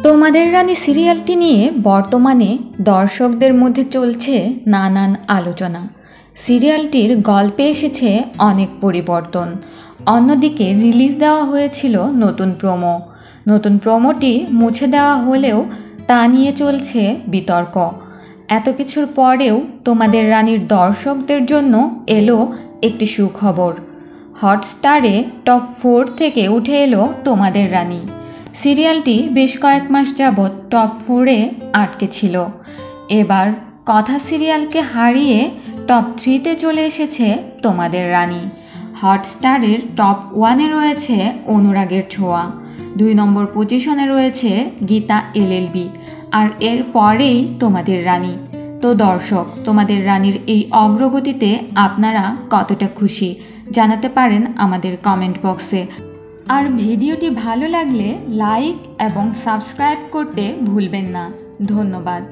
তোমাদের রানী সিরিয়ালটি নিয়ে বর্তমানে দর্শকদের মধ্যে চলছে নানান আলোচনা। সিরিয়ালটির গল্পে এসেছে অনেক পরিবর্তন। অন্যদিকে রিলিজ দেওয়া হয়েছিল নতুন প্রোমোটি মুছে দেওয়া হলেও তা নিয়ে চলছে বিতর্ক। এত কিছুর পরেও তোমাদের রানীর দর্শকদের জন্য এলো একটি সুখবর। হটস্টারে টপ 4 থেকে উঠে এলো তোমাদের রানী। সিরিয়ালটি বেশ কয়েক মাস যাবৎ টপ 4-এ আটকে ছিল। এবার কথা সিরিয়ালকে হারিয়ে টপ 3-তে চলে এসেছে তোমাদের রানী। হটস্টারের টপ 1-এ রয়েছে অনুরাগের ছোঁয়া, 2 নম্বর পজিশনে রয়েছে গীতা এলএলবি, আর এর পরেই তোমাদের রানী। তো দর্শক, তোমাদের রানীর এই অগ্রগতিতে আপনারা কতটা খুশি জানাতে পারেন আমাদের কমেন্ট বক্সে। আর ভিডিওটি ভালো লাগলে লাইক এবং সাবস্ক্রাইব করতে ভুলবেন না। ধন্যবাদ।